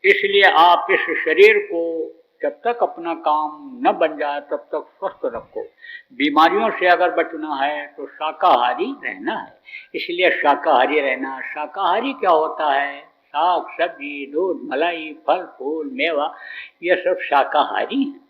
इसलिए आप इस शरीर को जब तक अपना काम न बन जाए तब तक स्वस्थ रखो। बीमारियों से अगर बचना है तो शाकाहारी रहना है, इसलिए शाकाहारी रहना। शाकाहारी क्या होता है? साग सब्जी, दूध, मलाई, फल फूल, मेवा, ये सब शाकाहारी हैं।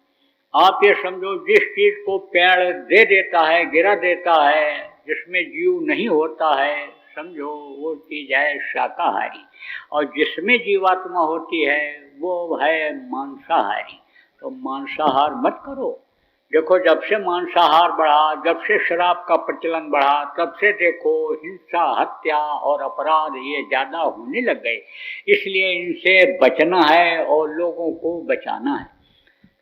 आप ये समझो, जिस चीज को पेड़ दे देता है, गिरा देता है, जिसमें जीव नहीं होता है, समझो वो चीज है शाकाहारी। और जिसमें जीवात्मा होती है वो है मांसाहारी। तो मांसाहार मत करो। देखो, जब से मांसाहार बढ़ा, जब से शराब का प्रचलन बढ़ा, तब से देखो हिंसा, हत्या और अपराध ये ज्यादा होने लग गए। इसलिए इनसे बचना है और लोगों को बचाना है।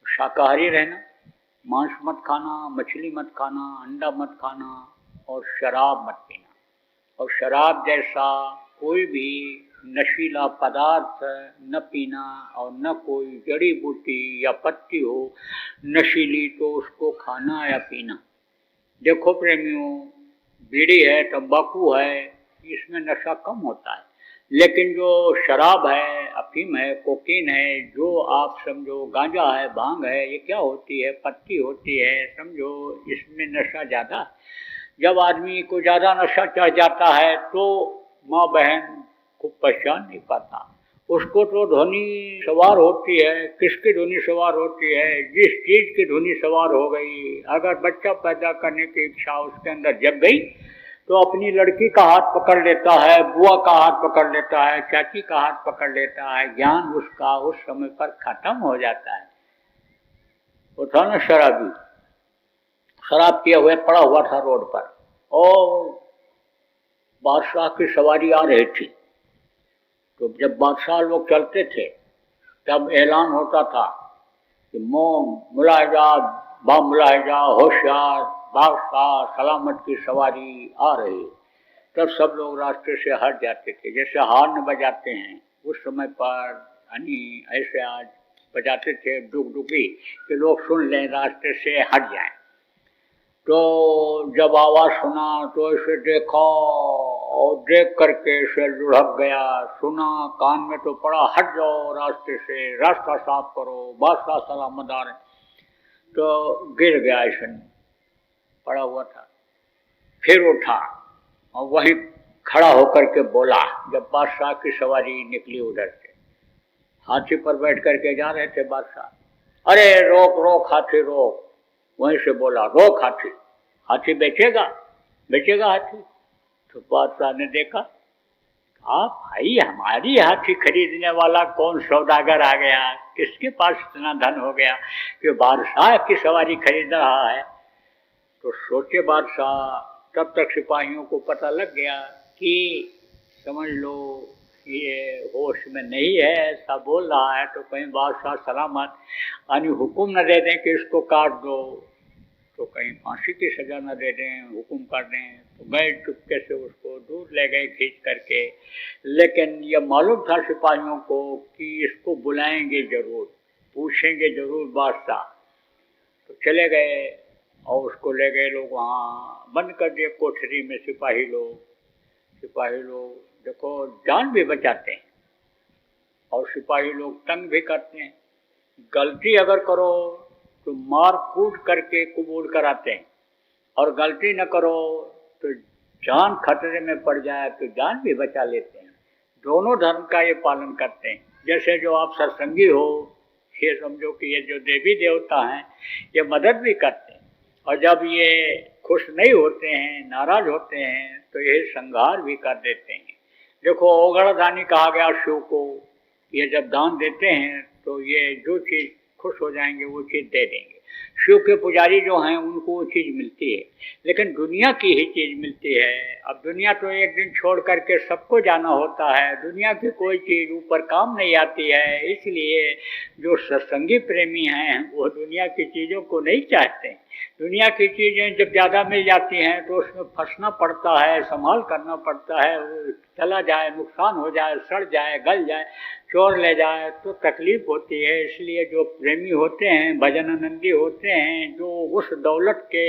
शाकाहारी रहना, मांस मत खाना, मछली मत खाना, अंडा मत खाना और शराब मत पीना। और शराब जैसा कोई भी नशीला पदार्थ न पीना, और न कोई जड़ी बूटी या पत्ती हो नशीली तो उसको खाना या पीना। देखो प्रेमियों, बीड़ी है, तंबाकू है, इसमें नशा कम होता है। लेकिन जो शराब है, अफीम है, कोकीन है, जो आप समझो गांजा है, भांग है, ये क्या होती है? पत्ती होती है, समझो इसमें नशा ज़्यादा है। जब आदमी को ज़्यादा नशा चढ़ जाता है तो माँ बहन को पहचान नहीं पाता। उसको तो धुनी सवार होती है। किसकी धुनी सवार होती है? जिस चीज़ की धुनी सवार हो गई। अगर बच्चा पैदा करने की इच्छा उसके अंदर जग गई तो अपनी लड़की का हाथ पकड़ लेता है, बुआ का हाथ पकड़ लेता है, चाची का हाथ पकड़ लेता है। ज्ञान उसका उस समय पर खत्म हो जाता है। वो था ना शराबी, शराब पिए हुए पड़ा हुआ था रोड पर, और बादशाह की सवारी आ रही थी। तो जब बादशाह लोग चलते थे तब ऐलान होता था कि मुलाहिजा, बामुलाहिजा, होशियार, बादशाह सलामत की सवारी आ रही। तब सब लोग रास्ते से हट जाते थे। जैसे हॉर्न बजाते हैं उस समय पर, यानी ऐसे आज बजाते थे डुगडुगी कि लोग सुन लें, रास्ते से हट जाएं। तो जब आवाज़ सुना तो इसे देखा, और देख करके इसे लुढ़क गया। सुना, कान में तो पड़ा, हट जाओ रास्ते से, रास्ता साफ करो, बादशाह सलामत आ रहे। तो गिर गया, ऐसे पड़ा हुआ था। फिर उठा और वहीं खड़ा होकर के बोला, जब बादशाह की सवारी निकली उधर से, हाथी पर बैठ करके जा रहे थे बादशाह। अरे रोक रोक हाथी रोक। वहीं से बोला, रोक हाथी, हाथी बेचेगा, बेचेगा हाथी। तो बादशाह ने देखा, आप भाई, हमारी हाथी खरीदने वाला कौन सौदागर आ गया? किसके पास इतना धन हो गया कि बादशाह की सवारी खरीद रहा है? तो सोचे बादशाह, तब तक सिपाहियों को पता लग गया कि समझ लो ये होश में नहीं है, ऐसा बोल रहा है तो कहीं बादशाह सलामत यानी हुक्म न दे दें कि इसको काट दो, तो कहीं फांसी की सजा न दे दें, हुक्म कर दें। तो गए चुपके से, उसको दूर ले गए खींच करके। लेकिन ये मालूम था सिपाहियों को कि इसको बुलाएंगे जरूर, पूछेंगे जरूर बादशाह। तो चले गए और उसको ले गए लोग, वहाँ बंद कर दिए कोठरी में सिपाही लोग। सिपाही लोग देखो जान भी बचाते हैं और सिपाही लोग तंग भी करते हैं। गलती अगर करो तो मार कूट करके कबूल कराते हैं, और गलती न करो तो जान खतरे में पड़ जाए तो जान भी बचा लेते हैं। दोनों धर्म का ये पालन करते हैं। जैसे जो आप सत्संगी हो, ये समझो कि ये जो देवी देवता हैं ये मदद भी करते हैं, और जब ये खुश नहीं होते हैं, नाराज होते हैं, तो ये संहार भी कर देते हैं। देखो ओगड़ दानी कहा गया शिव को, ये जब दान देते हैं तो ये जो चीज़ खुश हो जाएंगे वो चीज़ दे देंगे। शिव के पुजारी जो हैं उनको वो चीज़ मिलती है, लेकिन दुनिया की ही चीज़ मिलती है। अब दुनिया तो एक दिन छोड़ करके सबको जाना होता है, दुनिया की कोई चीज़ ऊपर काम नहीं आती है। इसलिए जो सत्संगी प्रेमी हैं वो दुनिया की चीज़ों को नहीं चाहते हैं, दुनिया की चीज़ें जब ज़्यादा मिल जाती हैं तो उसमें फंसना पड़ता है, संभाल करना पड़ता है, वो चला जाए, नुकसान हो जाए, सड़ जाए, गल जाए, चोर ले जाए तो तकलीफ होती है। इसलिए जो प्रेमी होते हैं, भजनानंदी होते हैं, जो उस दौलत के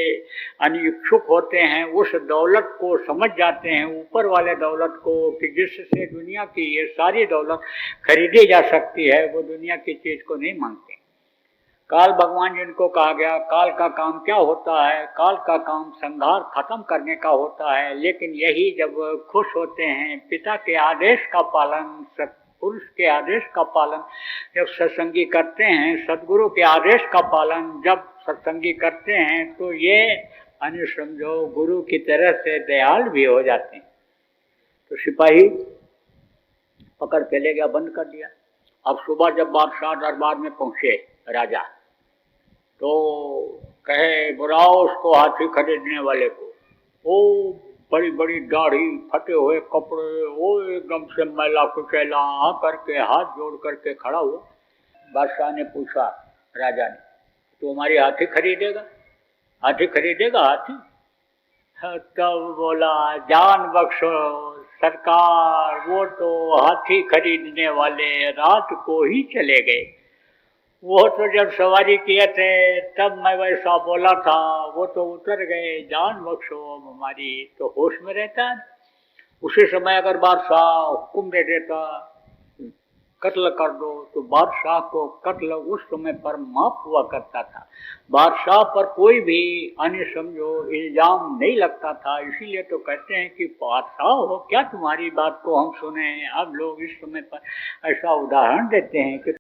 अनिच्छुक होते हैं, उस दौलत को समझ जाते हैं, ऊपर वाले दौलत को, कि जिससे दुनिया की ये सारी दौलत खरीदी जा सकती है, वो दुनिया की चीज़ को नहीं मांगते। काल भगवान जिनको कहा गया, काल का काम क्या होता है? काल का काम संहार खत्म करने का होता है। लेकिन यही जब खुश होते हैं, पिता के आदेश का पालन, पुरुष के आदेश का पालन जब सत्संगी करते हैं, सदगुरु के आदेश का पालन जब सत्संगी करते हैं, तो ये अन्य समझो गुरु की तरह से दयाल भी हो जाते हैं। तो सिपाही पकड़ के ले गया, बंद कर दिया। अब सुबह जब बादशाह दरबार में पहुंचे राजा, तो कहे बुलाओ उसको हाथी खरीदने वाले को। वो बड़ी बड़ी दाढ़ी, फटे हुए कपड़े, वो एकदम से मैला कुचैला आ करके हाथ जोड़ करके खड़ा हुआ। बादशाह ने पूछा राजा ने, तो हमारी हाथी खरीदेगा? हाथी खरीदेगा हाथी? तब बोला, जान बख्शो सरकार, वो तो हाथी खरीदने वाले रात को ही चले गए। वो तो जब सवारी किए थे तब मैं वैसा बोला था, वो तो उतर गए, जान बख्शो हमारी। तो होश में रहता है। उसी समय अगर बादशाह हुक्म दे देता कत्ल कर दो, तो बादशाह को कत्ल उस समय पर माफ हुआ करता था। बादशाह पर कोई भी अन्य समझो इल्जाम नहीं लगता था। इसीलिए तो कहते हैं कि बादशाह हो क्या तुम्हारी बात को हम सुने। अब लोग इस समय पर ऐसा उदाहरण देते हैं कि